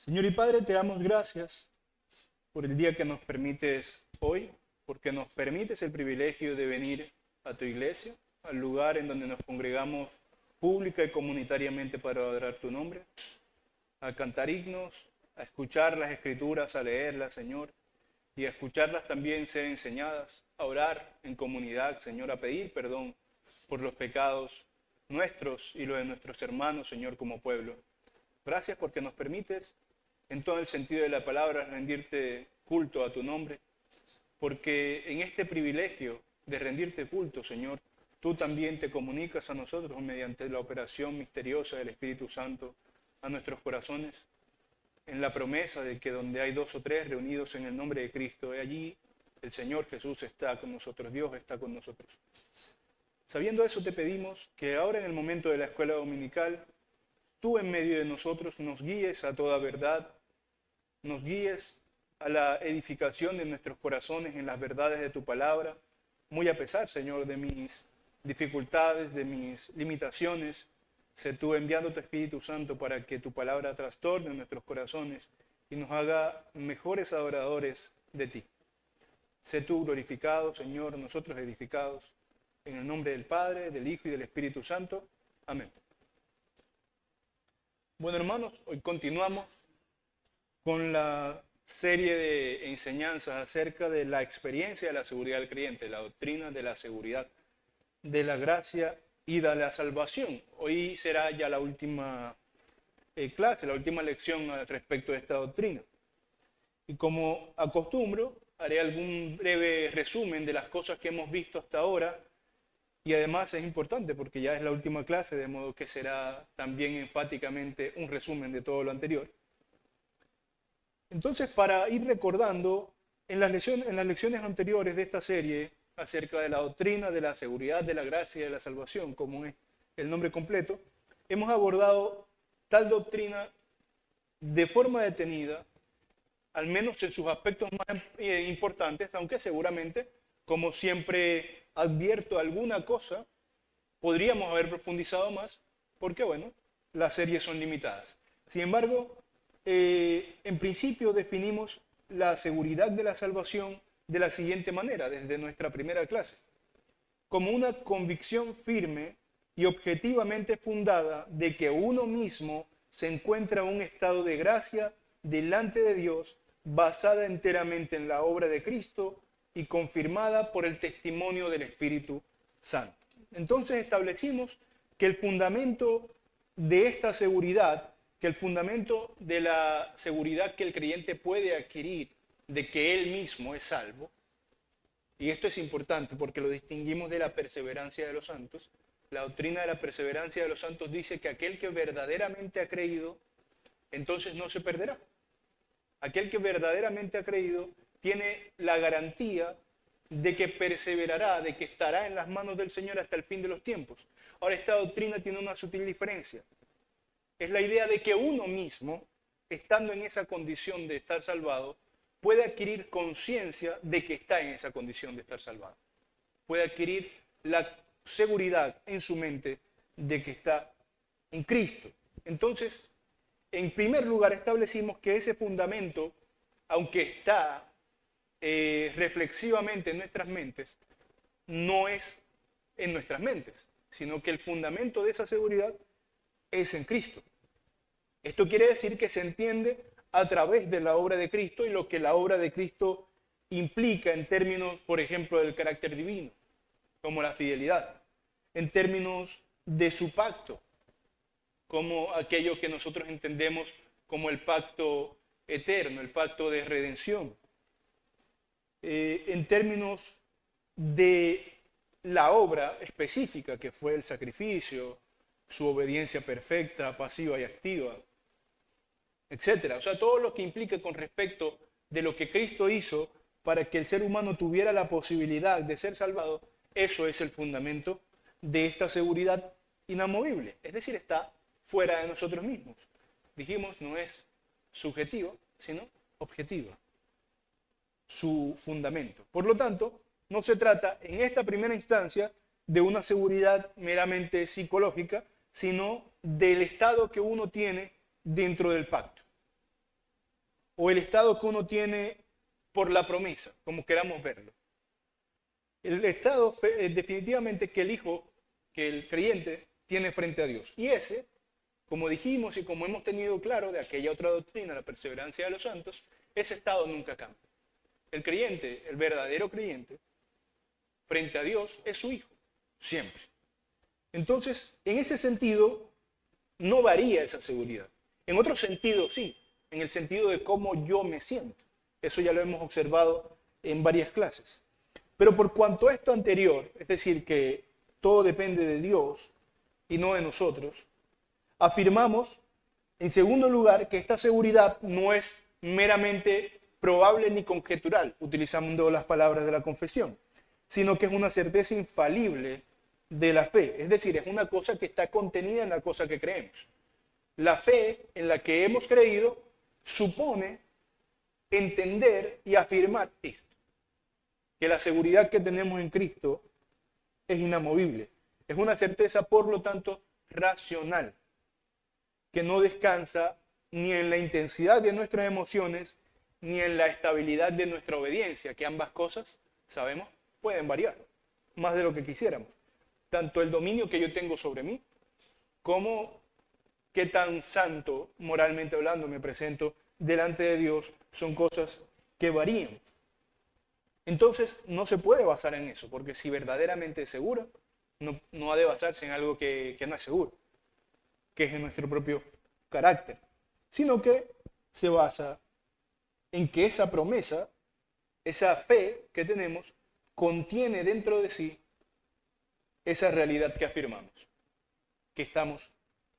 Señor y Padre, te damos gracias por el día que nos permites hoy, porque nos permites el privilegio de venir a tu iglesia, al lugar en donde nos congregamos pública y comunitariamente para adorar tu nombre, a cantar himnos, a escuchar las escrituras, a leerlas, Señor, y a escucharlas también ser enseñadas, a orar en comunidad, Señor, a pedir perdón por los pecados nuestros y los de nuestros hermanos, Señor, como pueblo. Gracias porque nos permites, en todo el sentido de la palabra, rendirte culto a tu nombre, porque en este privilegio de rendirte culto, Señor, tú también te comunicas a nosotros mediante la operación misteriosa del Espíritu Santo a nuestros corazones, en la promesa de que donde hay dos o tres reunidos en el nombre de Cristo, allí el Señor Jesús está con nosotros, Dios está con nosotros. Sabiendo eso, te pedimos que ahora en el momento de la escuela dominical, tú en medio de nosotros nos guíes a toda verdad, nos guíes a la edificación de nuestros corazones en las verdades de tu palabra, muy a pesar, Señor, de mis dificultades, de mis limitaciones. Sé tú enviando tu Espíritu Santo para que tu palabra trastorne nuestros corazones y nos haga mejores adoradores de ti. Sé tú glorificado, Señor, nosotros edificados, en el nombre del Padre, del Hijo y del Espíritu Santo. Amén. Bueno, hermanos, hoy continuamos con la serie de enseñanzas acerca de la experiencia de la seguridad del creyente, la doctrina de la seguridad, de la gracia y de la salvación. Hoy será ya la última clase, la última lección al respecto de esta doctrina. Y como acostumbro, haré algún breve resumen de las cosas que hemos visto hasta ahora. Y además es importante porque ya es la última clase, de modo que será también enfáticamente un resumen de todo lo anterior. Entonces, para ir recordando, en las lecciones anteriores de esta serie, acerca de la doctrina de la seguridad, de la gracia y de la salvación, como es el nombre completo, hemos abordado tal doctrina de forma detenida, al menos en sus aspectos más importantes, aunque seguramente, como siempre advierto alguna cosa, podríamos haber profundizado más, porque bueno, las series son limitadas. Sin embargo, en principio definimos la seguridad de la salvación de la siguiente manera, desde nuestra primera clase, como una convicción firme y objetivamente fundada de que uno mismo se encuentra en un estado de gracia delante de Dios, basada enteramente en la obra de Cristo y confirmada por el testimonio del Espíritu Santo. Entonces establecimos que el fundamento de esta seguridad, que el fundamento de la seguridad que el creyente puede adquirir de que él mismo es salvo, y esto es importante porque lo distinguimos de la perseverancia de los santos. La doctrina de la perseverancia de los santos dice que aquel que verdaderamente ha creído, entonces no se perderá. Aquel que verdaderamente ha creído tiene la garantía de que perseverará, de que estará en las manos del Señor hasta el fin de los tiempos. Ahora, esta doctrina tiene una sutil diferencia. Es la idea de que uno mismo, estando en esa condición de estar salvado, puede adquirir conciencia de que está en esa condición de estar salvado. Puede adquirir la seguridad en su mente de que está en Cristo. Entonces, en primer lugar, establecimos que ese fundamento, aunque está reflexivamente en nuestras mentes, no es en nuestras mentes, sino que el fundamento de esa seguridad es en Cristo. Esto quiere decir que se entiende a través de la obra de Cristo y lo que la obra de Cristo implica en términos, por ejemplo, del carácter divino, como la fidelidad, en términos de su pacto, como aquello que nosotros entendemos como el pacto eterno, el pacto de redención, en términos de la obra específica que fue el sacrificio, su obediencia perfecta, pasiva y activa, etcétera. O sea, todo lo que implica con respecto de lo que Cristo hizo para que el ser humano tuviera la posibilidad de ser salvado, eso es el fundamento de esta seguridad inamovible. Es decir, está fuera de nosotros mismos. Dijimos, no es subjetiva, sino objetiva. Su fundamento. Por lo tanto, no se trata en esta primera instancia de una seguridad meramente psicológica, sino del estado que uno tiene dentro del pacto. o el estado que uno tiene por la promesa, como queramos verlo. El estado definitivamente que el hijo, que el creyente tiene frente a Dios. Y ese, como dijimos y como hemos tenido claro de aquella otra doctrina, la perseverancia de los santos, ese estado nunca cambia. El creyente, el verdadero creyente, frente a Dios es su hijo, siempre. Entonces, en ese sentido, no varía esa seguridad. En otro sentido, sí, en el sentido de cómo yo me siento. Eso ya lo hemos observado en varias clases. Pero por cuanto a esto anterior, es decir, que todo depende de Dios y no de nosotros, afirmamos, en segundo lugar, que esta seguridad no es meramente probable ni conjetural, utilizando las palabras de la confesión, sino que es una certeza infalible de la fe. Es decir, es una cosa que está contenida en la cosa que creemos. La fe en la que hemos creído supone entender y afirmar esto, que la seguridad que tenemos en Cristo es inamovible. Es una certeza, por lo tanto, racional, que no descansa ni en la intensidad de nuestras emociones, ni en la estabilidad de nuestra obediencia, que ambas cosas, sabemos, pueden variar, más de lo que quisiéramos. Tanto el dominio que yo tengo sobre mí, como qué tan santo, moralmente hablando, me presento delante de Dios, son cosas que varían. Entonces, no se puede basar en eso, porque si verdaderamente es segura, no ha de basarse en algo que no es seguro, que es en nuestro propio carácter, sino que se basa en que esa promesa, esa fe que tenemos, contiene dentro de sí esa realidad que afirmamos, que estamos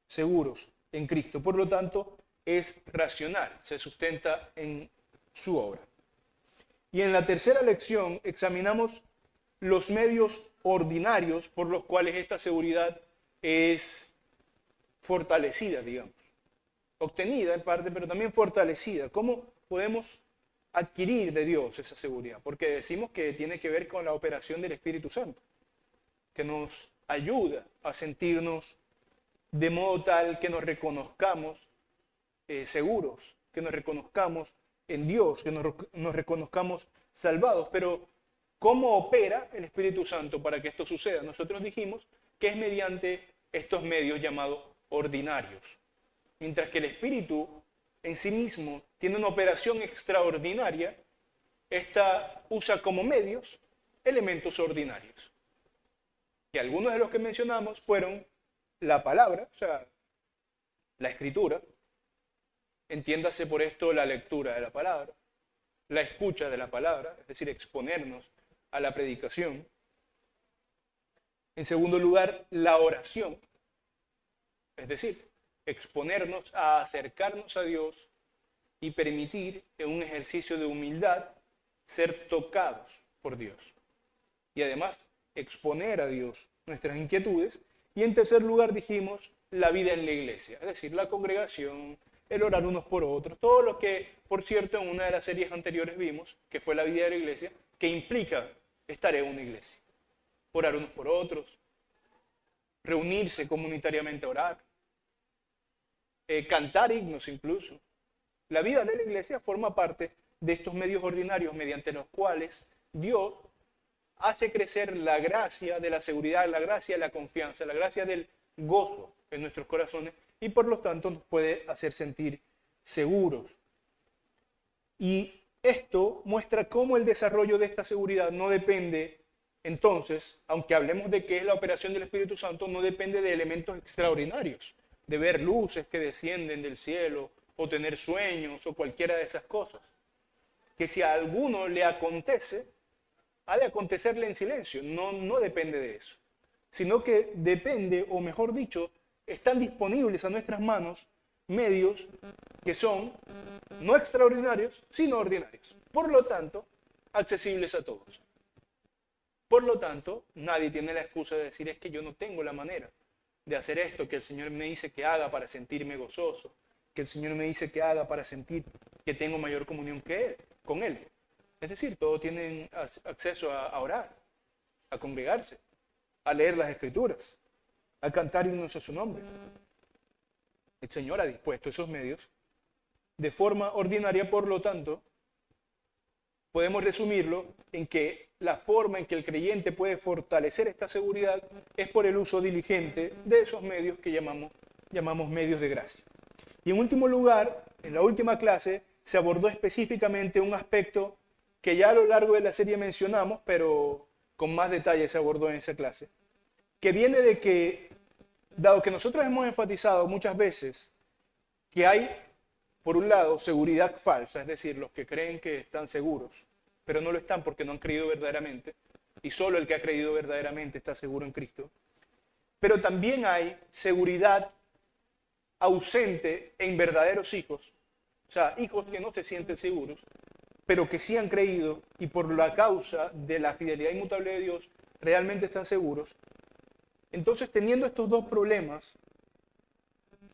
seguros en Cristo. Por lo tanto, es racional, se sustenta en su obra. Y en la tercera lección examinamos los medios ordinarios por los cuales esta seguridad es fortalecida, digamos. Obtenida en parte, pero también fortalecida. ¿Cómo podemos adquirir de Dios esa seguridad? Porque decimos que tiene que ver con la operación del Espíritu Santo, que nos ayuda a sentirnos de modo tal que nos reconozcamos seguros, que nos reconozcamos en Dios, que nos reconozcamos salvados. Pero, ¿cómo opera el Espíritu Santo para que esto suceda? Nosotros dijimos que es mediante estos medios llamados ordinarios. Mientras que el Espíritu en sí mismo tiene una operación extraordinaria, esta usa como medios elementos ordinarios. Que algunos de los que mencionamos fueron la palabra, o sea, la escritura, entiéndase por esto la lectura de la palabra, la escucha de la palabra, es decir, exponernos a la predicación. En segundo lugar, la oración, es decir, exponernos a acercarnos a Dios y permitir en un ejercicio de humildad ser tocados por Dios. Y además, exponer a Dios nuestras inquietudes. Y en tercer lugar dijimos la vida en la iglesia, es decir, la congregación, el orar unos por otros, todo lo que, por cierto, en una de las series anteriores vimos, que fue la vida de la iglesia, que implica estar en una iglesia. Orar unos por otros, reunirse comunitariamente a orar, cantar himnos incluso. La vida de la iglesia forma parte de estos medios ordinarios mediante los cuales Dios hace crecer la gracia de la seguridad, la gracia de la confianza, la gracia del gozo en nuestros corazones y por lo tanto nos puede hacer sentir seguros. Y esto muestra cómo el desarrollo de esta seguridad no depende, entonces, aunque hablemos de qué es la operación del Espíritu Santo, no depende de elementos extraordinarios, de ver luces que descienden del cielo o tener sueños o cualquiera de esas cosas. Que si a alguno le acontece, ha de acontecerle en silencio, no depende de eso, sino que depende, o mejor dicho, están disponibles a nuestras manos medios que son no extraordinarios, sino ordinarios. Por lo tanto, accesibles a todos. Por lo tanto, nadie tiene la excusa de decir es que yo no tengo la manera de hacer esto que el Señor me dice que haga para sentirme gozoso, que el Señor me dice que haga para sentir que tengo mayor comunión con Él. Es decir, todos tienen acceso a orar, a congregarse, a leer las Escrituras, a cantar himnos a su nombre. El Señor ha dispuesto esos medios de forma ordinaria. Por lo tanto, podemos resumirlo en que la forma en que el creyente puede fortalecer esta seguridad es por el uso diligente de esos medios que llamamos medios de gracia. Y en último lugar, en la última clase, se abordó específicamente un aspecto que ya a lo largo de la serie mencionamos, pero con más detalle se abordó en esa clase, que viene de que, dado que nosotros hemos enfatizado muchas veces que hay, por un lado, seguridad falsa, es decir, los que creen que están seguros, pero no lo están porque no han creído verdaderamente, y solo el que ha creído verdaderamente está seguro en Cristo. Pero también hay seguridad ausente en verdaderos hijos, o sea, hijos que no se sienten seguros, pero que sí han creído y por la causa de la fidelidad inmutable de Dios realmente están seguros. Entonces, teniendo estos dos problemas,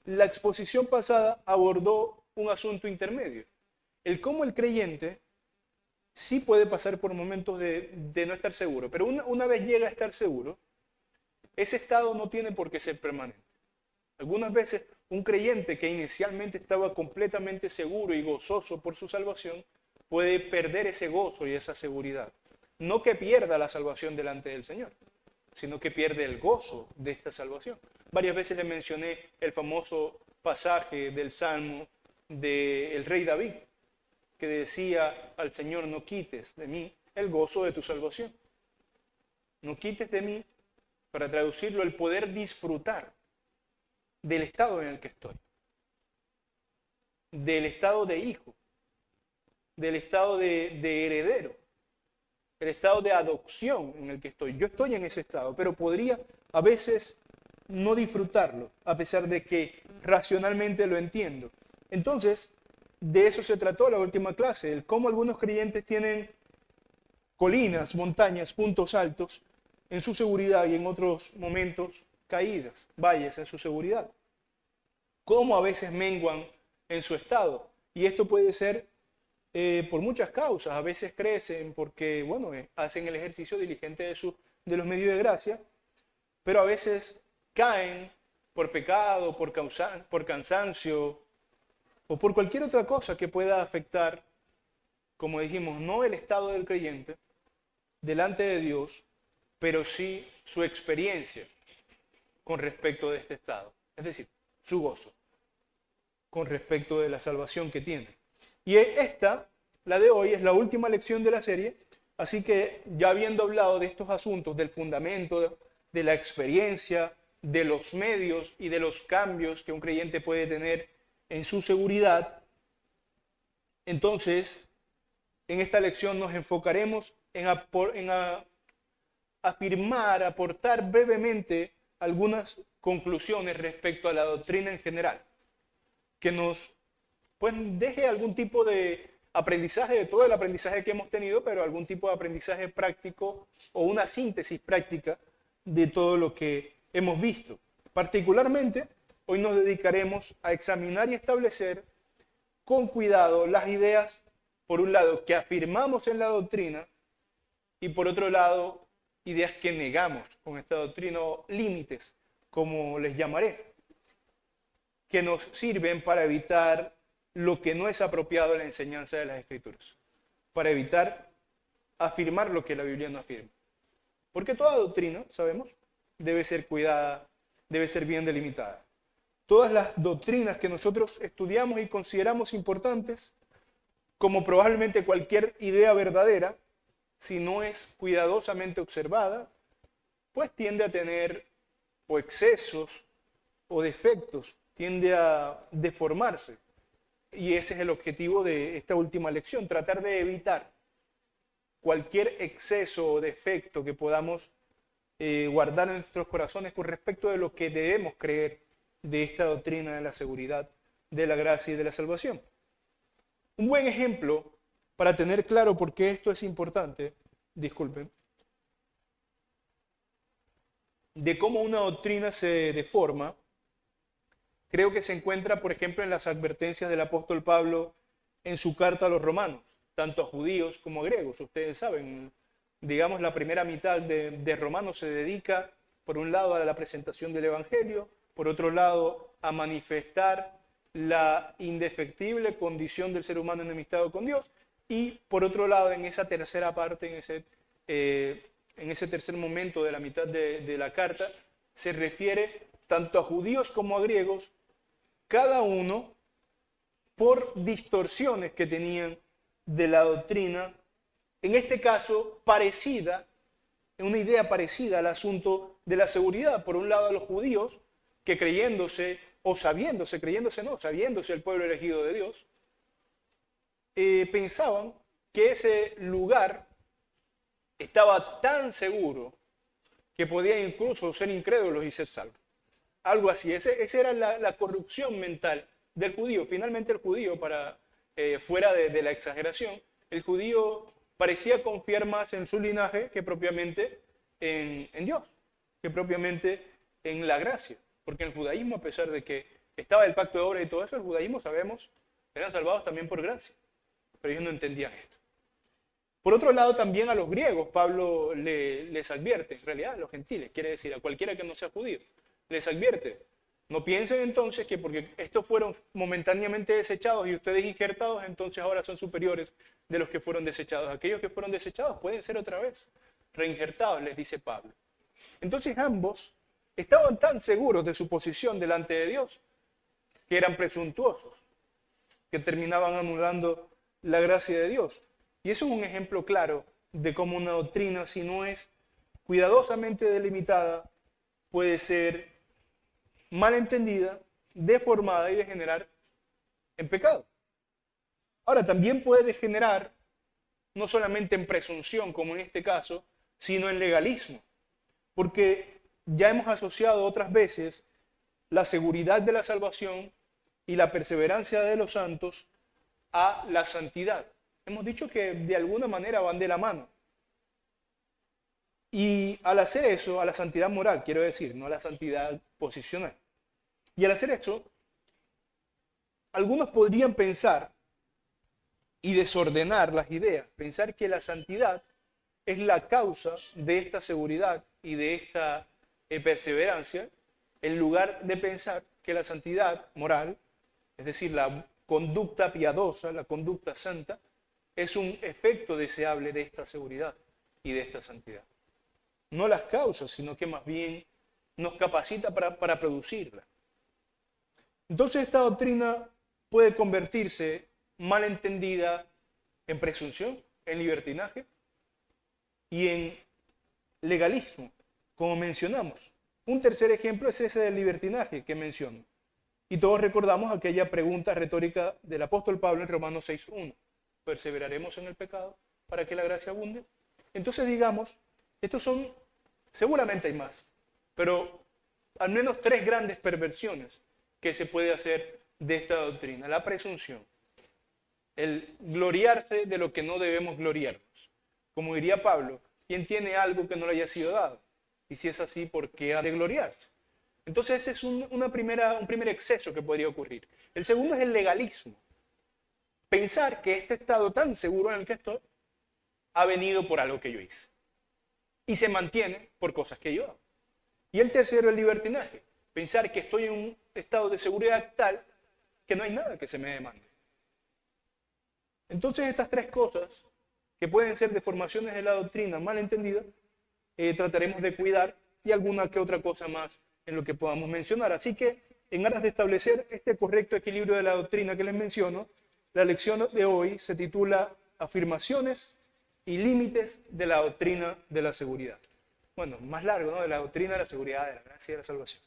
la exposición pasada abordó un asunto intermedio, el cómo el creyente sí puede pasar por momentos de no estar seguro, pero una vez llega a estar seguro, ese estado no tiene por qué ser permanente. Algunas veces un creyente que inicialmente estaba completamente seguro y gozoso por su salvación puede perder ese gozo y esa seguridad. No que pierda la salvación delante del Señor, sino que pierde el gozo de esta salvación. Varias veces le mencioné el famoso pasaje del Salmo del rey David, que decía al Señor: no quites de mí el gozo de tu salvación. No quites de mí, para traducirlo, el poder disfrutar del estado en el que estoy, del estado de hijo, del estado de heredero, el estado de adopción en el que estoy. Yo estoy en ese estado, pero podría a veces no disfrutarlo, a pesar de que racionalmente lo entiendo. Entonces, de eso se trató la última clase, el cómo algunos creyentes tienen colinas, montañas, puntos altos en su seguridad y en otros momentos caídas, valles en su seguridad. Cómo a veces menguan en su estado. Y esto puede ser por muchas causas. A veces crecen porque, bueno, hacen el ejercicio diligente de los medios de gracia, pero a veces caen por pecado, por cansancio o por cualquier otra cosa que pueda afectar, como dijimos, no el estado del creyente delante de Dios, pero sí su experiencia con respecto de este estado, es decir, su gozo con respecto de la salvación que tiene. Y esta, la de hoy, es la última lección de la serie, así que ya habiendo hablado de estos asuntos, del fundamento, de la experiencia, de los medios y de los cambios que un creyente puede tener en su seguridad, entonces en esta lección nos enfocaremos en afirmar, aportar brevemente algunas conclusiones respecto a la doctrina en general, que nos pues deje algún tipo de aprendizaje de todo el aprendizaje que hemos tenido, pero algún tipo de aprendizaje práctico o una síntesis práctica de todo lo que hemos visto. Particularmente, hoy nos dedicaremos a examinar y establecer con cuidado las ideas, por un lado, que afirmamos en la doctrina y por otro lado, ideas que negamos con esta doctrina o límites, como les llamaré, que nos sirven para evitar lo que no es apropiado en la enseñanza de las Escrituras, para evitar afirmar lo que la Biblia no afirma. Porque toda doctrina, sabemos, debe ser cuidada, debe ser bien delimitada. Todas las doctrinas que nosotros estudiamos y consideramos importantes, como probablemente cualquier idea verdadera, si no es cuidadosamente observada, pues tiende a tener o excesos o defectos, tiende a deformarse. Y ese es el objetivo de esta última lección, tratar de evitar cualquier exceso o defecto que podamos guardar en nuestros corazones con respecto de lo que debemos creer de esta doctrina de la seguridad, de la gracia y de la salvación. Un buen ejemplo para tener claro por qué esto es importante, disculpen, de cómo una doctrina se deforma, creo que se encuentra, por ejemplo, en las advertencias del apóstol Pablo en su carta a los romanos, tanto a judíos como a griegos. Ustedes saben, digamos, la primera mitad de Romanos se dedica, por un lado, a la presentación del Evangelio, por otro lado, a manifestar la indefectible condición del ser humano enemistado con Dios, y por otro lado, en esa tercera parte, en ese tercer momento de la mitad de la carta, se refiere tanto a judíos como a griegos, cada uno por distorsiones que tenían de la doctrina, en este caso parecida, una idea parecida al asunto de la seguridad. Por un lado, a los judíos que creyéndose, o sabiéndose, creyéndose no, sabiéndose el pueblo elegido de Dios, pensaban que ese lugar estaba tan seguro que podían incluso ser incrédulos y ser salvos. Algo así, esa era la corrupción mental del judío. Finalmente el judío, fuera de la exageración, el judío parecía confiar más en su linaje que propiamente en Dios, que propiamente en la gracia. Porque en el judaísmo, a pesar de que estaba el pacto de obra y todo eso, el judaísmo, sabemos, eran salvados también por gracia. Pero ellos no entendían esto. Por otro lado, también a los griegos, Pablo les advierte, en realidad a los gentiles, quiere decir a cualquiera que no sea judío, les advierte. No piensen entonces que porque estos fueron momentáneamente desechados y ustedes injertados, entonces ahora son superiores de los que fueron desechados. Aquellos que fueron desechados pueden ser otra vez reinjertados, les dice Pablo. Entonces ambos estaban tan seguros de su posición delante de Dios que eran presuntuosos, que terminaban anulando la gracia de Dios. Y eso es un ejemplo claro de cómo una doctrina, si no es cuidadosamente delimitada, puede ser mal entendida, deformada y degenerar en pecado. Ahora, también puede degenerar no solamente en presunción, como en este caso, sino en legalismo. Porque ya hemos asociado otras veces la seguridad de la salvación y la perseverancia de los santos a la santidad. Hemos dicho que de alguna manera van de la mano. Y al hacer eso, a la santidad moral, quiero decir, no a la santidad posicional. Y al hacer eso, algunos podrían pensar y desordenar las ideas, pensar que la santidad es la causa de esta seguridad y de esta perseverancia, en lugar de pensar que la santidad moral, es decir, la conducta piadosa, la conducta santa, es un efecto deseable de esta seguridad y de esta santidad. No las causas, sino que más bien nos capacita para producirla. Entonces esta doctrina puede convertirse, mal entendida, en presunción, en libertinaje y en legalismo, como mencionamos. Un tercer ejemplo es ese del libertinaje que menciono. Y todos recordamos aquella pregunta retórica del apóstol Pablo en Romanos 6:1. ¿Perseveraremos en el pecado para que la gracia abunde? Entonces digamos, estos son, seguramente hay más, pero al menos tres grandes perversiones que se puede hacer de esta doctrina. La presunción, el gloriarse de lo que no debemos gloriarnos. Como diría Pablo, ¿quién tiene algo que no le haya sido dado? Y si es así, ¿por qué ha de gloriarse? Entonces ese es un primer exceso que podría ocurrir. El segundo es el legalismo. Pensar que este estado tan seguro en el que estoy ha venido por algo que yo hice. Y se mantiene por cosas que yo hago. Y el tercero, el libertinaje. Pensar que estoy en un estado de seguridad tal que no hay nada que se me demande. Entonces estas tres cosas, que pueden ser deformaciones de la doctrina mal entendida, trataremos de cuidar, y alguna que otra cosa más en lo que podamos mencionar. Así que, en aras de establecer este correcto equilibrio de la doctrina que les menciono, la lección de hoy se titula Afirmaciones y límites de la doctrina de la seguridad. Bueno, más largo, ¿no? De la doctrina de la seguridad, de la gracia y de la salvación.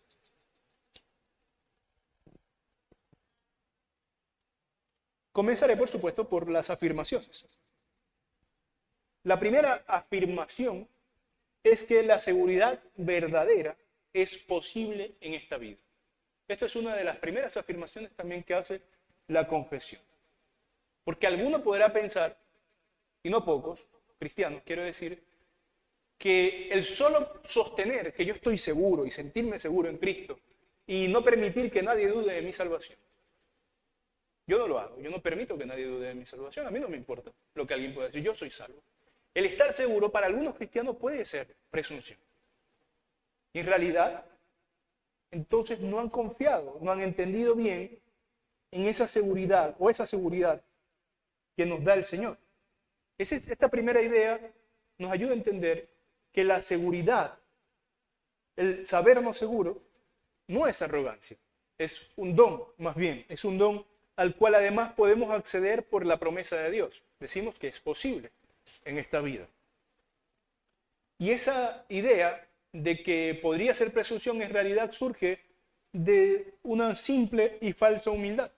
Comenzaré, por supuesto, por las afirmaciones. La primera afirmación es que la seguridad verdadera es posible en esta vida. Esta es una de las primeras afirmaciones también que hace la confesión. Porque alguno podrá pensar, y no pocos, cristianos, quiero decir, que el solo sostener que yo estoy seguro y sentirme seguro en Cristo y no permitir que nadie dude de mi salvación. Yo no lo hago, yo no permito que nadie dude de mi salvación, a mí no me importa lo que alguien pueda decir, yo soy salvo. El estar seguro para algunos cristianos puede ser presunción. Y en realidad, entonces no han confiado, no han entendido bien en esa seguridad o esa seguridad que nos da el Señor. Esta primera idea nos ayuda a entender que la seguridad, el sabernos seguro, no es arrogancia, es un don, más bien, es un don al cual además podemos acceder por la promesa de Dios. Decimos que es posible en esta vida. Y esa idea de que podría ser presunción en realidad surge de una simple y falsa humildad,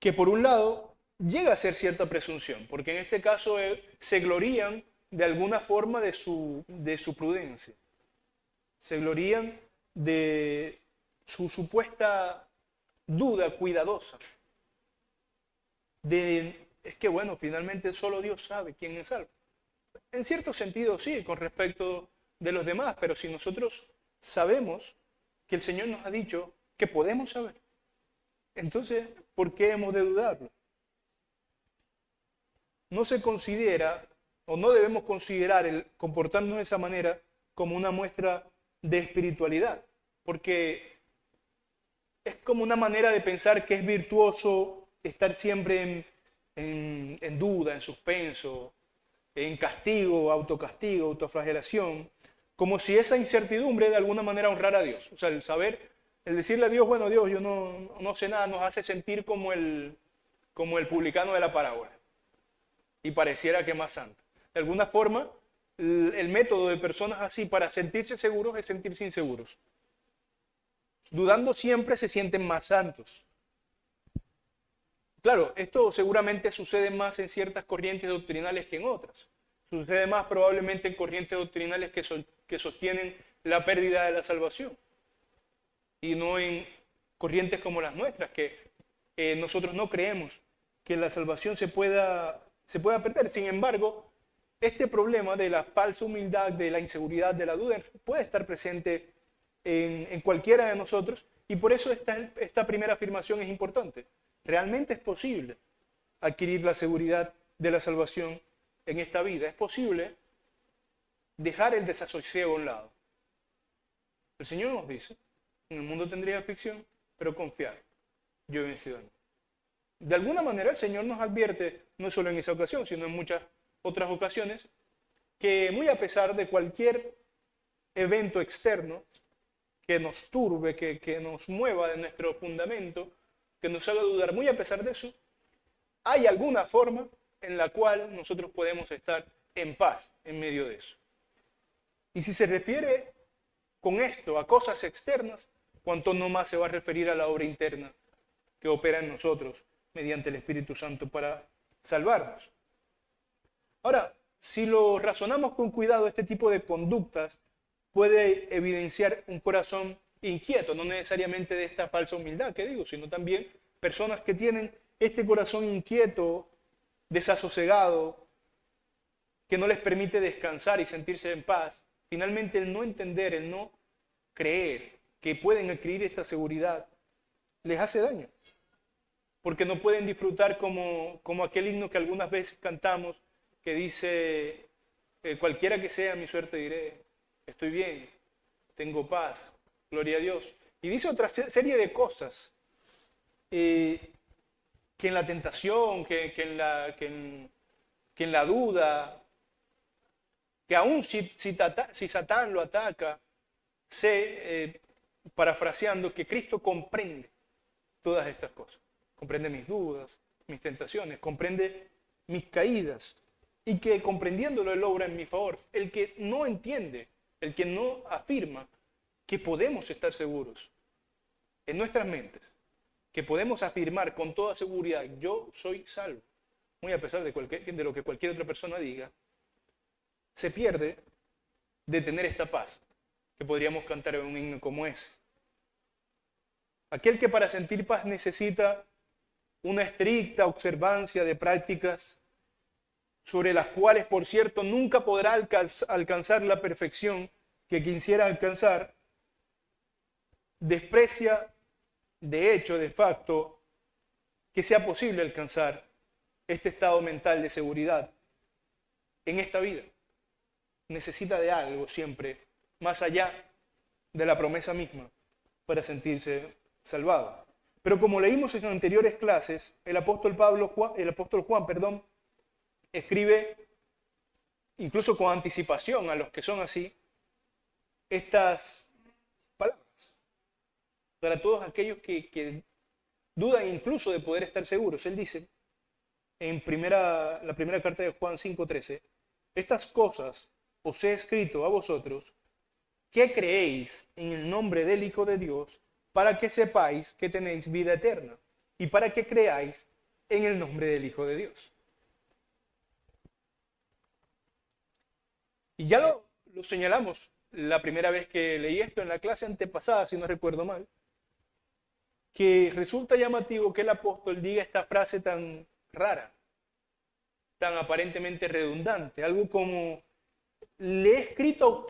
que por un lado llega a ser cierta presunción, porque en este caso se glorían de alguna forma de su prudencia, se glorían de su supuesta duda cuidadosa, es que bueno, finalmente solo Dios sabe quién es salvo. En cierto sentido sí, con respecto de los demás, pero si nosotros sabemos que el Señor nos ha dicho que podemos saber, entonces, ¿por qué hemos de dudarlo? No se considera, o no debemos considerar el comportarnos de esa manera como una muestra de espiritualidad, porque es como una manera de pensar que es virtuoso estar siempre en duda, en suspenso, en castigo, autocastigo, autoflagelación, como si esa incertidumbre de alguna manera honrara a Dios. O sea, el saber, el decirle a Dios, bueno, Dios, yo no sé nada, nos hace sentir como el publicano de la parábola. Y pareciera que más santo. De alguna forma, el método de personas así para sentirse seguros es sentirse inseguros. Dudando siempre se sienten más santos. Claro, esto seguramente sucede más en ciertas corrientes doctrinales que en otras. Sucede más probablemente en corrientes doctrinales que sostienen la pérdida de la salvación. Y no en corrientes como las nuestras, que nosotros no creemos que la salvación se pueda perder. Sin embargo, este problema de la falsa humildad, de la inseguridad, de la duda, puede estar presente en cualquiera de nosotros, y por eso esta primera afirmación es importante. Realmente es posible adquirir la seguridad de la salvación en esta vida. Es posible dejar el desasosiego a un lado. El Señor nos dice, en el mundo tendréis aflicción, pero confiad, yo he vencido al mundo. De alguna manera el Señor nos advierte, no solo en esa ocasión, sino en muchas otras ocasiones, que muy a pesar de cualquier evento externo que nos turbe, que nos mueva de nuestro fundamento, que nos haga dudar, muy a pesar de eso, hay alguna forma en la cual nosotros podemos estar en paz en medio de eso. Y si se refiere con esto a cosas externas, cuánto no más se va a referir a la obra interna que opera en nosotros mediante el Espíritu Santo para salvarnos. Ahora, si lo razonamos con cuidado, este tipo de conductas puede evidenciar un corazón inquieto, no necesariamente de esta falsa humildad que digo, sino también personas que tienen este corazón inquieto, desasosegado, que no les permite descansar y sentirse en paz. Finalmente, el no entender, el no creer que pueden adquirir esta seguridad, les hace daño. Porque no pueden disfrutar como aquel himno que algunas veces cantamos, que dice, cualquiera que sea mi suerte diré, estoy bien, tengo paz, gloria a Dios. Y dice otra serie de cosas que en la tentación, que en la duda, que aún si Satán lo ataca, sé, parafraseando, que Cristo comprende todas estas cosas. Comprende mis dudas, mis tentaciones, comprende mis caídas, y que comprendiéndolo Él obra en mi favor. El que no entiende, el que no afirma que podemos estar seguros en nuestras mentes, que podemos afirmar con toda seguridad, yo soy salvo, muy a pesar de lo que cualquier otra persona diga, se pierde de tener esta paz que podríamos cantar en un himno como ese. Aquel que para sentir paz necesita una estricta observancia de prácticas sobre las cuales, por cierto, nunca podrá alcanzar la perfección que quisiera alcanzar, desprecia de hecho, de facto, que sea posible alcanzar este estado mental de seguridad en esta vida. Necesita de algo siempre, más allá de la promesa misma, para sentirse salvado. Pero como leímos en anteriores clases, el apóstol Juan, escribe incluso con anticipación a los que son así, estas palabras para todos aquellos que dudan incluso de poder estar seguros. Él dice en la primera carta de Juan 5:13, estas cosas os he escrito a vosotros que creéis en el nombre del Hijo de Dios, para que sepáis que tenéis vida eterna y para que creáis en el nombre del Hijo de Dios. Y ya lo señalamos la primera vez que leí esto en la clase antepasada, si no recuerdo mal, que resulta llamativo que el apóstol diga esta frase tan rara, tan aparentemente redundante, algo como: le he escrito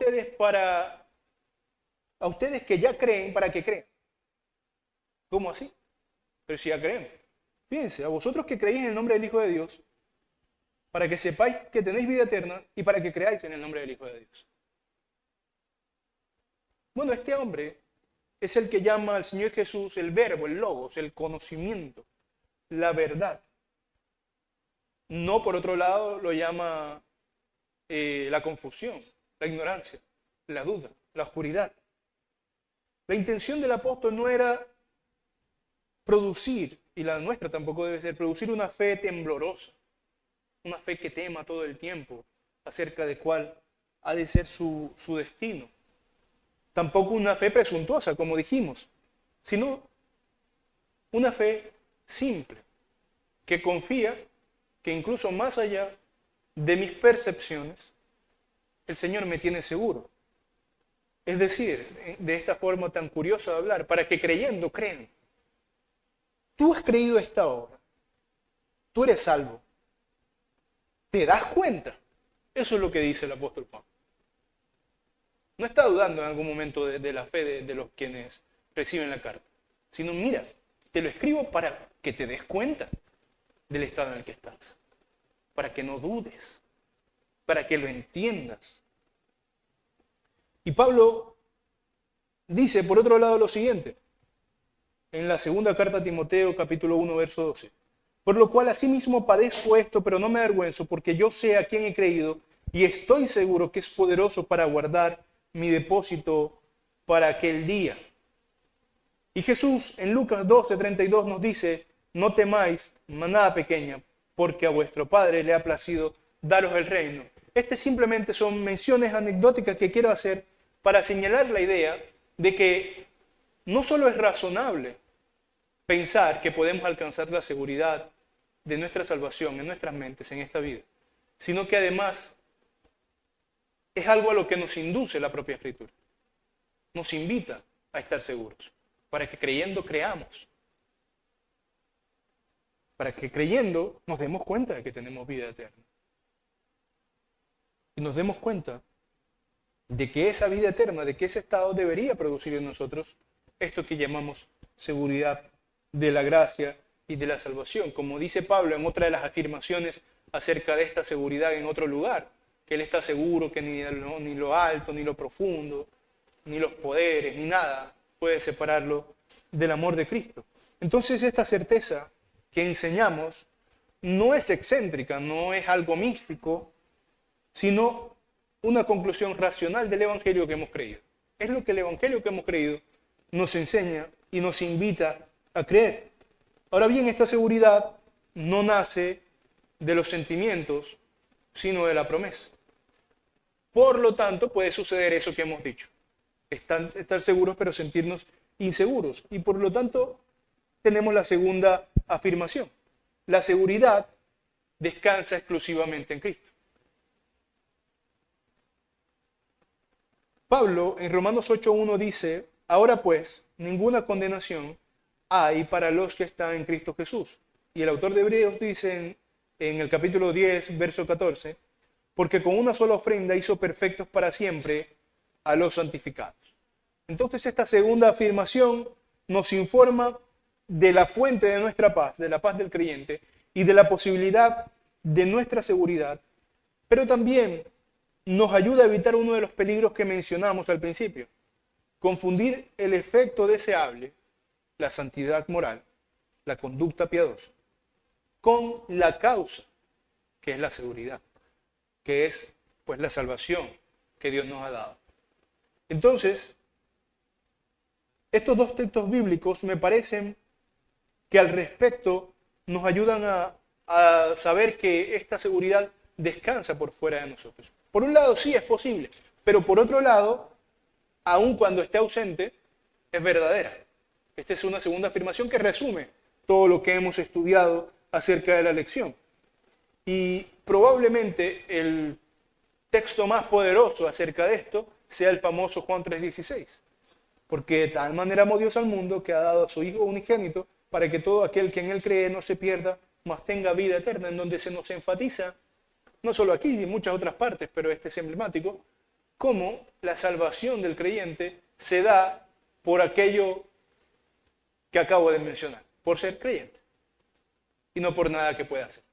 a ustedes que ya creen, para que crean. ¿Cómo así? Pero si ya creen. Fíjense, a vosotros que creéis en el nombre del Hijo de Dios, para que sepáis que tenéis vida eterna y para que creáis en el nombre del Hijo de Dios. Bueno, este hombre es el que llama al Señor Jesús el verbo, el logos, el conocimiento, la verdad. No, por otro lado, lo llama la confusión, la ignorancia, la duda, la oscuridad. La intención del apóstol no era producir, y la nuestra tampoco debe ser, producir una fe temblorosa, una fe que tema todo el tiempo acerca de cuál ha de ser su destino. Tampoco una fe presuntuosa, como dijimos, sino una fe simple, que confía que incluso más allá de mis percepciones, el Señor me tiene seguro. Es decir, de esta forma tan curiosa de hablar, para que creyendo creen. Tú has creído esta obra, tú eres salvo. ¿Te das cuenta? Eso es lo que dice el apóstol Juan. No está dudando en algún momento de la fe de los quienes reciben la carta, sino mira, te lo escribo para que te des cuenta del estado en el que estás, para que no dudes, para que lo entiendas. Y Pablo dice, por otro lado, lo siguiente, en la segunda carta a Timoteo, capítulo 1, verso 12. Por lo cual asimismo padezco esto, pero no me avergüenzo, porque yo sé a quién he creído y estoy seguro que es poderoso para guardar mi depósito para aquel día. Y Jesús en Lucas 12:32 nos dice, no temáis, manada pequeña, porque a vuestro Padre le ha placido daros el reino. Simplemente son menciones anecdóticas que quiero hacer para señalar la idea de que no solo es razonable pensar que podemos alcanzar la seguridad de nuestra salvación en nuestras mentes en esta vida, sino que además es algo a lo que nos induce la propia Escritura. Nos invita a estar seguros, para que creyendo creamos, para que creyendo nos demos cuenta de que tenemos vida eterna. Y nos demos cuenta de que esa vida eterna, de que ese estado debería producir en nosotros esto que llamamos seguridad de la gracia y de la salvación. Como dice Pablo en otra de las afirmaciones acerca de esta seguridad en otro lugar, que él está seguro que ni lo alto, ni lo profundo, ni los poderes, ni nada puede separarlo del amor de Cristo. Entonces esta certeza que enseñamos no es excéntrica, no es algo místico, sino una conclusión racional del Evangelio que hemos creído. Es lo que el Evangelio que hemos creído nos enseña y nos invita a creer. Ahora bien, esta seguridad no nace de los sentimientos, sino de la promesa. Por lo tanto, puede suceder eso que hemos dicho. Estar seguros, pero sentirnos inseguros. Y por lo tanto, tenemos la segunda afirmación. La seguridad descansa exclusivamente en Cristo. Pablo en Romanos 8:1 dice, ahora pues, ninguna condenación hay para los que están en Cristo Jesús. Y el autor de Hebreos dice en el capítulo 10, verso 14, porque con una sola ofrenda hizo perfectos para siempre a los santificados. Entonces esta segunda afirmación nos informa de la fuente de nuestra paz, de la paz del creyente y de la posibilidad de nuestra seguridad, pero también nos ayuda a evitar uno de los peligros que mencionamos al principio, confundir el efecto deseable, la santidad moral, la conducta piadosa, con la causa, que es la seguridad, que es pues la salvación que Dios nos ha dado. Entonces, estos dos textos bíblicos me parecen que al respecto nos ayudan a saber que esta seguridad descansa por fuera de nosotros. Por un lado sí es posible, pero por otro lado, aun cuando esté ausente, es verdadera. Esta es una segunda afirmación que resume todo lo que hemos estudiado acerca de la lección. Y probablemente el texto más poderoso acerca de esto sea el famoso Juan 3:16. Porque de tal manera amó Dios al mundo que ha dado a su Hijo unigénito para que todo aquel que en él cree no se pierda, mas tenga vida eterna, en donde se nos enfatiza, no solo aquí y en muchas otras partes, pero este es emblemático, cómo la salvación del creyente se da por aquello que acabo de mencionar, por ser creyente, y no por nada que pueda hacer.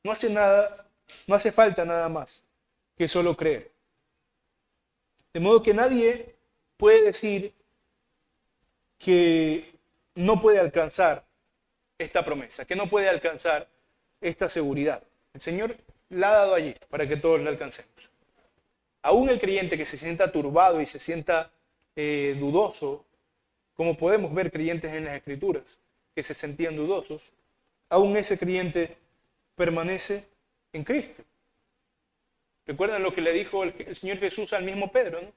No hace nada, no hace falta nada más que solo creer. De modo que nadie puede decir que no puede alcanzar esta promesa, que no puede alcanzar esta seguridad. El Señor la ha dado allí para que todos la alcancemos. Aún el creyente que se sienta turbado y se sienta dudoso, como podemos ver creyentes en las Escrituras que se sentían dudosos, aún ese creyente permanece en Cristo. ¿Recuerdan lo que le dijo el Señor Jesús al mismo Pedro, ¿no?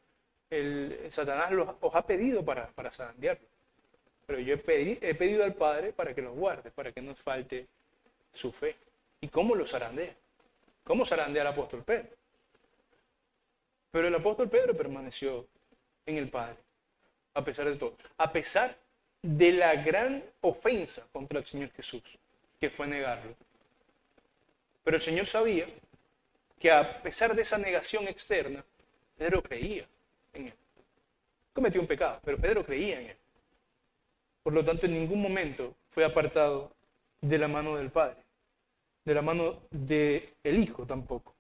El Satanás os ha pedido para zarandearlo. Pero yo he pedido al Padre para que los guarde, para que no falte su fe. ¿Y cómo lo zarandea? ¿Cómo zarandea al apóstol Pedro? Pero el apóstol Pedro permaneció en el Padre, a pesar de todo. A pesar de la gran ofensa contra el Señor Jesús, que fue negarlo. Pero el Señor sabía que a pesar de esa negación externa, Pedro creía en él. Cometió un pecado, pero Pedro creía en él. Por lo tanto, en ningún momento fue apartado de la mano del Padre, de la mano del Hijo tampoco.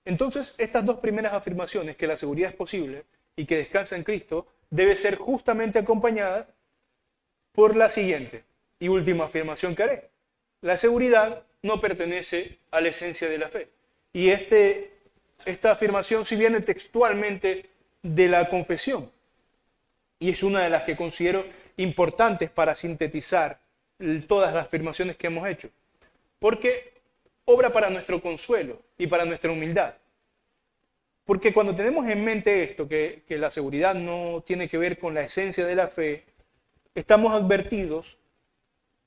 Entonces, estas dos primeras afirmaciones, que la seguridad es posible y que descansa en Cristo, debe ser justamente acompañada por la siguiente y última afirmación que haré. La seguridad no pertenece a la esencia de la fe. Y esta afirmación sí viene textualmente de la confesión. Y es una de las que considero importantes para sintetizar todas las afirmaciones que hemos hecho. Porque obra para nuestro consuelo y para nuestra humildad. Porque cuando tenemos en mente esto, que la seguridad no tiene que ver con la esencia de la fe, estamos advertidos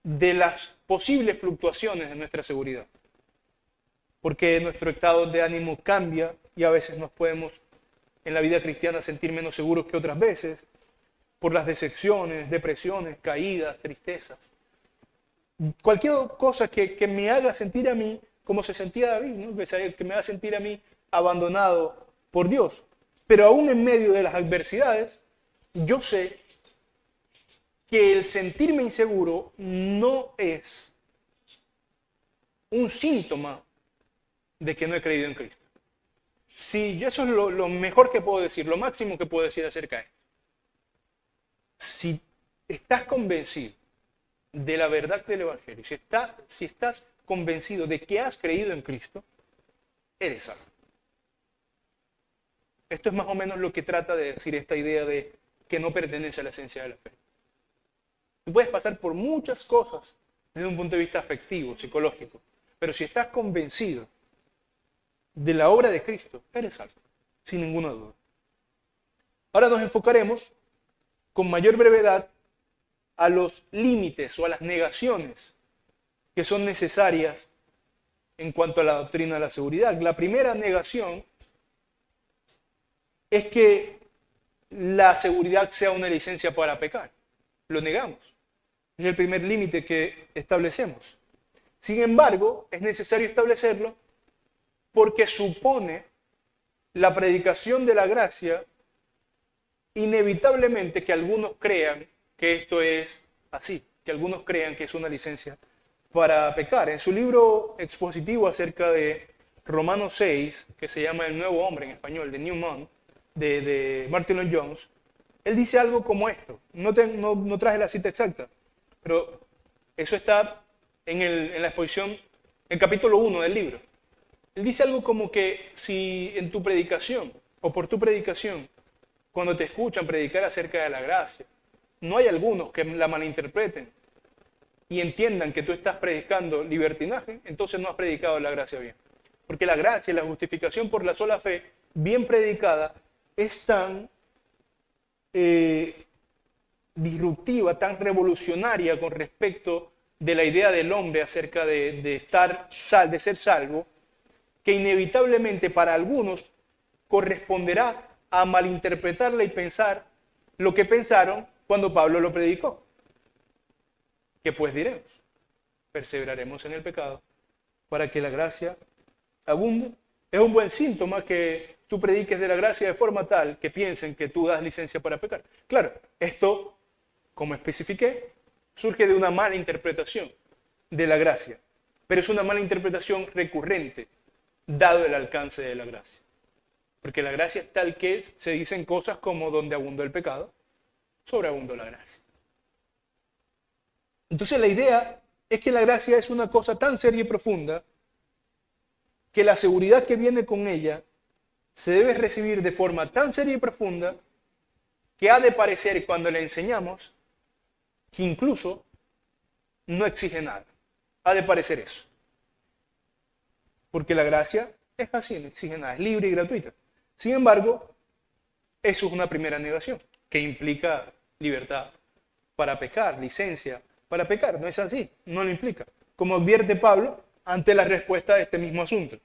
de las posibles fluctuaciones de nuestra seguridad. Porque nuestro estado de ánimo cambia y a veces nos podemos en la vida cristiana sentir menos seguros que otras veces, por las decepciones, depresiones, caídas, tristezas. Cualquier cosa que me haga sentir a mí como se sentía David, ¿no? Que me haga sentir a mí abandonado por Dios. Pero aún en medio de las adversidades, yo sé que el sentirme inseguro no es un síntoma de que no he creído en Cristo. Si eso es lo mejor que puedo decir, lo máximo que puedo decir acerca de esto. Si estás convencido de la verdad del Evangelio, si estás convencido de que has creído en Cristo, eres salvo. Esto es más o menos lo que trata de decir esta idea de que no pertenece a la esencia de la fe. Tú puedes pasar por muchas cosas desde un punto de vista afectivo, psicológico, pero si estás convencido de la obra de Cristo, eres salvo, sin ninguna duda. Ahora nos enfocaremos con mayor brevedad a los límites o a las negaciones que son necesarias en cuanto a la doctrina de la seguridad. La primera negación es que la seguridad sea una licencia para pecar. Lo negamos. Es el primer límite que establecemos. Sin embargo, es necesario establecerlo porque supone la predicación de la gracia inevitablemente que algunos crean que esto es así, que algunos crean que es una licencia para pecar. En su libro expositivo acerca de Romanos 6, que se llama El Nuevo Hombre en español, de New Man, de Martin Lloyd Jones, él dice algo como esto. No traje la cita exacta, pero Eso está en la exposición, en capítulo 1 del libro. Él dice algo como que si en tu predicación o por tu predicación, cuando te escuchan predicar acerca de la gracia, no hay algunos que la malinterpreten y entiendan que tú estás predicando libertinaje, entonces no has predicado la gracia bien. Porque la gracia y la justificación por la sola fe, bien predicada, es tan disruptiva, tan revolucionaria con respecto de la idea del hombre acerca de ser salvo, que inevitablemente para algunos corresponderá a malinterpretarla y pensar lo que pensaron cuando Pablo lo predicó. ¿Qué pues diremos? Perseveraremos en el pecado para que la gracia abunde. Es un buen síntoma que tú prediques de la gracia de forma tal que piensen que tú das licencia para pecar. Claro, esto, como especifiqué, surge de una mala interpretación de la gracia, pero es una mala interpretación recurrente, dado el alcance de la gracia. Porque la gracia es tal que se dicen cosas como donde abundó el pecado, sobreabundó la gracia. Entonces la idea es que la gracia es una cosa tan seria y profunda que la seguridad que viene con ella se debe recibir de forma tan seria y profunda que ha de parecer cuando la enseñamos que incluso no exige nada. Ha de parecer eso. Porque la gracia es así, no exige nada, es libre y gratuita. Sin embargo, eso es una primera negación, que implica libertad para pecar, licencia para pecar. No es así, no lo implica. Como advierte Pablo ante la respuesta de este mismo asunto.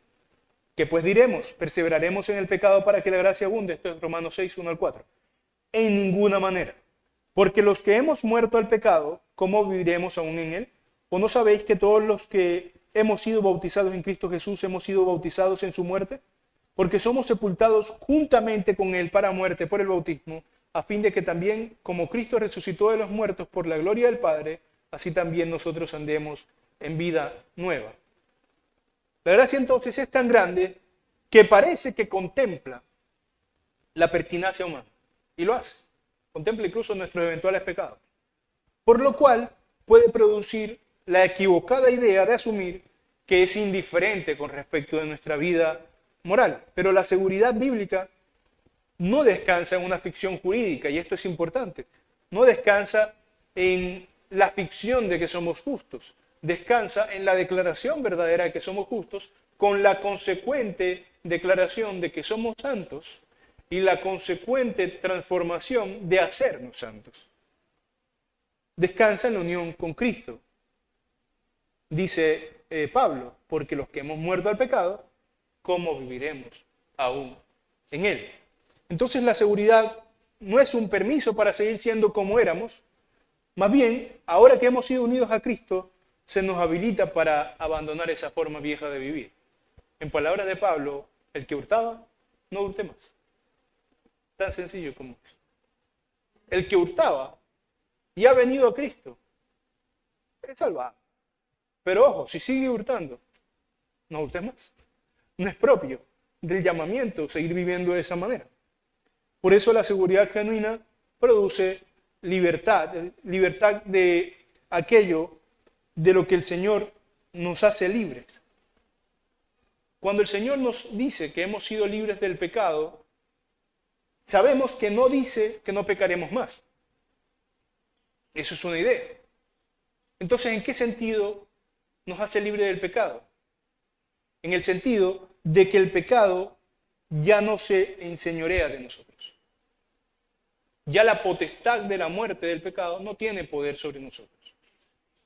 ¿Qué pues diremos? ¿Perseveraremos en el pecado para que la gracia abunde? Esto es Romanos 6, 1 al 4. En ninguna manera. Porque los que hemos muerto al pecado, ¿cómo viviremos aún en él? ¿O no sabéis que todos los que hemos sido bautizados en Cristo Jesús hemos sido bautizados en su muerte? Porque somos sepultados juntamente con él para muerte por el bautismo, a fin de que también, como Cristo resucitó de los muertos por la gloria del Padre, así también nosotros andemos en vida nueva. La gracia entonces es tan grande que parece que contempla la pertinacia humana. Y lo hace. Contempla incluso nuestros eventuales pecados. Por lo cual puede producir la equivocada idea de asumir que es indiferente con respecto de nuestra vida moral. Pero la seguridad bíblica no descansa en una ficción jurídica, y esto es importante. No descansa en la ficción de que somos justos. Descansa en la declaración verdadera de que somos justos, con la consecuente declaración de que somos santos y la consecuente transformación de hacernos santos. Descansa en la unión con Cristo. Dice Pablo, porque los que hemos muerto al pecado, ¿cómo viviremos aún en él? Entonces la seguridad no es un permiso para seguir siendo como éramos, más bien, ahora que hemos sido unidos a Cristo, se nos habilita para abandonar esa forma vieja de vivir. En palabras de Pablo, el que hurtaba, no hurte más. Tan sencillo como es. El que hurtaba y ha venido a Cristo, es salvado. Pero ojo, si sigue hurtando, no hurtes más. No es propio del llamamiento seguir viviendo de esa manera. Por eso la seguridad genuina produce libertad de aquello de lo que el Señor nos hace libres. Cuando el Señor nos dice que hemos sido libres del pecado, sabemos que no dice que no pecaremos más. Eso es una idea. Entonces, ¿en qué sentido nos hace libre del pecado? En el sentido de que el pecado ya no se enseñorea de nosotros. Ya la potestad de la muerte del pecado no tiene poder sobre nosotros.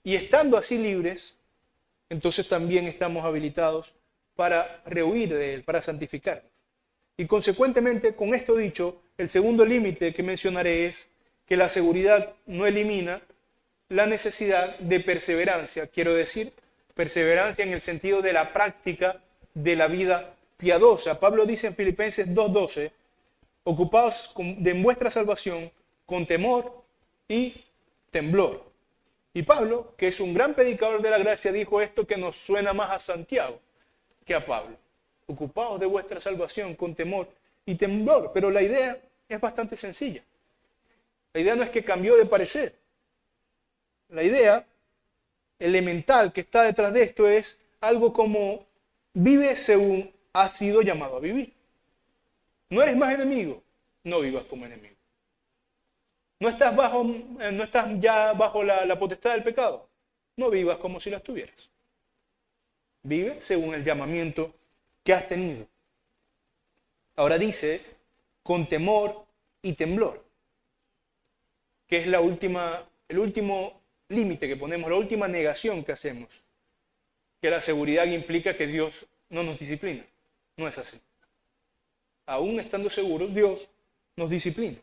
Y estando así libres, entonces también estamos habilitados para rehuir de él, para santificarnos. Y consecuentemente, con esto dicho, el segundo límite que mencionaré es que la seguridad no elimina la necesidad de perseverancia. Quiero decir, perseverancia en el sentido de la práctica de la vida piadosa. Pablo dice en Filipenses 2:12, ocupados de vuestra salvación con temor y temblor. Y Pablo, que es un gran predicador de la gracia, dijo esto que nos suena más a Santiago que a Pablo. Ocupados de vuestra salvación con temor y temblor. Pero la idea es bastante sencilla. La idea no es que cambió de parecer. La idea elemental que está detrás de esto es algo como vive según has sido llamado a vivir. No eres más enemigo, no vivas como enemigo. No estás ya bajo la potestad del pecado, no vivas como si las tuvieras. Vive según el llamamiento que has tenido. Ahora dice, con temor y temblor, que es el último límite que ponemos, la última negación que hacemos, que la seguridad implica que Dios no nos disciplina. No es así. Aún estando seguros, Dios nos disciplina.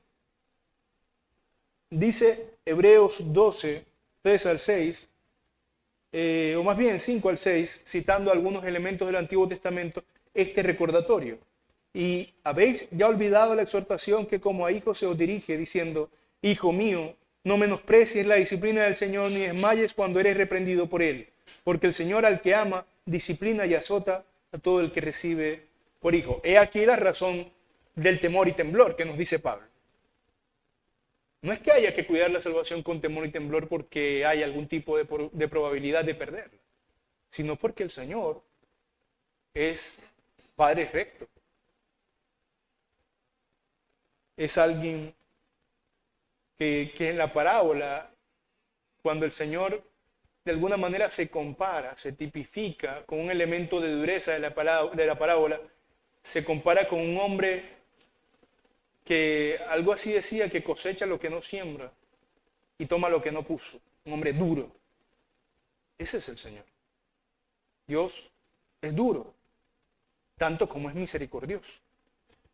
Dice Hebreos 12, 3 al 6, o más bien 5 al 6, citando algunos elementos del Antiguo Testamento, este recordatorio. Y habéis ya olvidado la exhortación que como a hijos se os dirige, diciendo, Hijo mío, no menosprecies la disciplina del Señor, ni desmayes cuando eres reprendido por Él, porque el Señor al que ama, disciplina y azota a todo el que recibe por hijo. He aquí la razón del temor y temblor que nos dice Pablo. No es que haya que cuidar la salvación con temor y temblor porque hay algún tipo de probabilidad de perderla, sino porque el Señor es Padre recto. Es alguien que en la parábola, cuando el Señor de alguna manera se compara, se tipifica con un elemento de dureza de la parábola, se compara con un hombre que algo así decía, que cosecha lo que no siembra y toma lo que no puso. Un hombre duro. Ese es el Señor. Dios es duro, tanto como es misericordioso.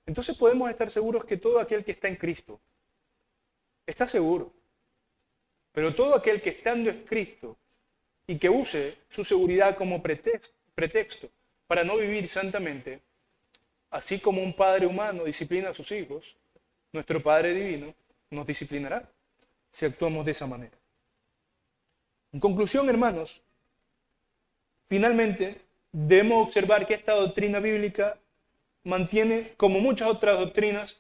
Entonces podemos estar seguros que todo aquel que está en Cristo está seguro. Pero todo aquel que estando en Cristo y que use su seguridad como pretexto para no vivir santamente, así como un padre humano disciplina a sus hijos, nuestro Padre Divino nos disciplinará si actuamos de esa manera. En conclusión, hermanos, finalmente debemos observar que esta doctrina bíblica mantiene, como muchas otras doctrinas,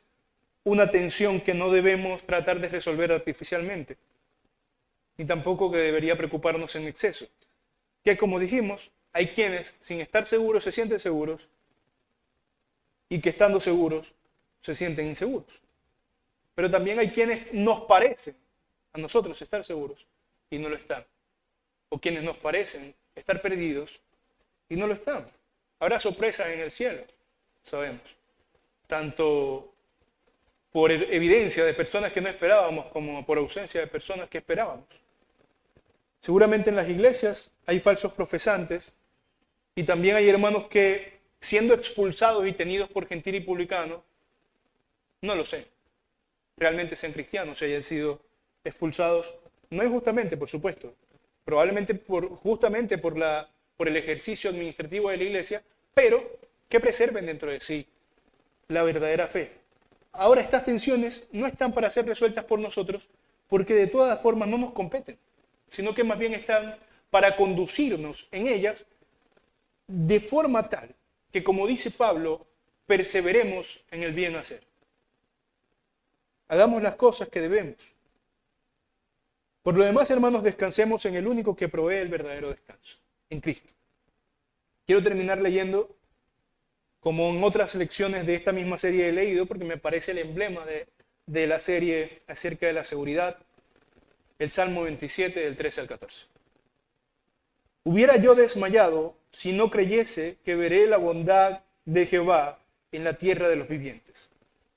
una tensión que no debemos tratar de resolver artificialmente, ni tampoco que debería preocuparnos en exceso. Que como dijimos, hay quienes sin estar seguros se sienten seguros y que estando seguros se sienten inseguros. Pero también hay quienes nos parecen a nosotros estar seguros y no lo están. O quienes nos parecen estar perdidos y no lo están. Habrá sorpresas en el cielo, sabemos. Tanto por evidencia de personas que no esperábamos como por ausencia de personas que esperábamos. Seguramente en las iglesias hay falsos profesantes y también hay hermanos que, siendo expulsados y tenidos por gentil y publicano, no lo sé, realmente sean cristianos y hayan sido expulsados, no injustamente, por supuesto, probablemente justamente por el ejercicio administrativo de la iglesia, pero que preserven dentro de sí la verdadera fe. Ahora estas tensiones no están para ser resueltas por nosotros porque de todas formas no nos competen, sino que más bien están para conducirnos en ellas de forma tal que, como dice Pablo, perseveremos en el bien hacer. Hagamos las cosas que debemos. Por lo demás, hermanos, descansemos en el único que provee el verdadero descanso, en Cristo. Quiero terminar leyendo, como en otras lecciones de esta misma serie he leído, porque me parece el emblema de la serie acerca de la seguridad, el Salmo 27, del 13 al 14. Hubiera yo desmayado si no creyese que veré la bondad de Jehová en la tierra de los vivientes.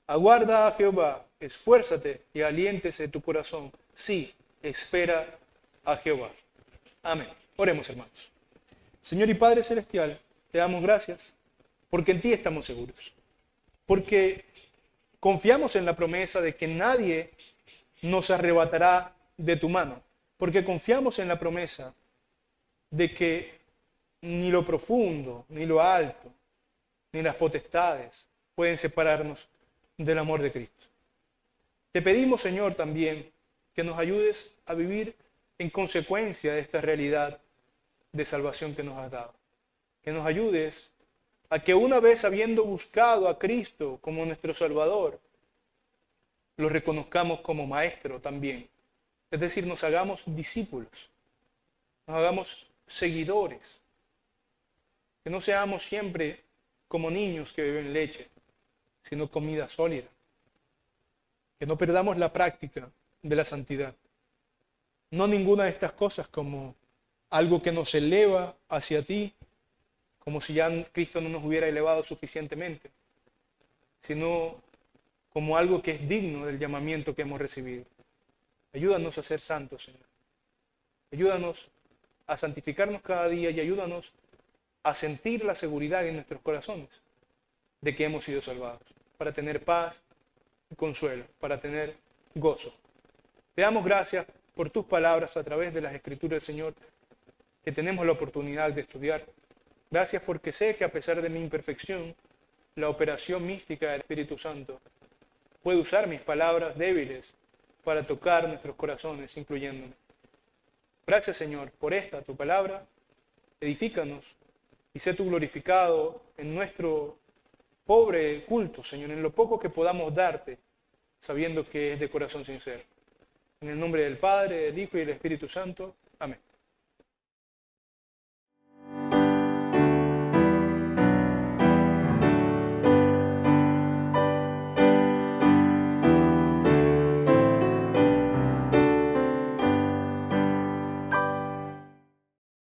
Aguarda a Jehová, esfuérzate y aliéntese tu corazón. Sí, espera a Jehová. Amén. Oremos, hermanos. Señor y Padre Celestial, te damos gracias porque en ti estamos seguros. Porque confiamos en la promesa de que nadie nos arrebatará de tu mano. Porque confiamos en la promesa de que ni lo profundo, ni lo alto, ni las potestades pueden separarnos del amor de Cristo. Te pedimos, Señor, también que nos ayudes a vivir en consecuencia de esta realidad de salvación que nos has dado. Que nos ayudes a que una vez habiendo buscado a Cristo como nuestro Salvador, lo reconozcamos como Maestro también. Es decir, nos hagamos discípulos. nos hagamos seguidores, que no seamos siempre como niños que beben leche, sino comida sólida, que no perdamos la práctica de la santidad. No ninguna de estas cosas como algo que nos eleva hacia ti, como si ya Cristo no nos hubiera elevado suficientemente, sino como algo que es digno del llamamiento que hemos recibido. Ayúdanos a ser santos, Señor. Ayúdanos a santificarnos cada día y ayúdanos a sentir la seguridad en nuestros corazones de que hemos sido salvados, para tener paz y consuelo, para tener gozo. Te damos gracias por tus palabras a través de las Escrituras, Señor, que tenemos la oportunidad de estudiar. Gracias porque sé que a pesar de mi imperfección, la operación mística del Espíritu Santo puede usar mis palabras débiles para tocar nuestros corazones, incluyéndome. Gracias, Señor, por esta, tu palabra. Edifícanos y sé tú glorificado en nuestro pobre culto, Señor, en lo poco que podamos darte, sabiendo que es de corazón sincero. En el nombre del Padre, del Hijo y del Espíritu Santo. Amén.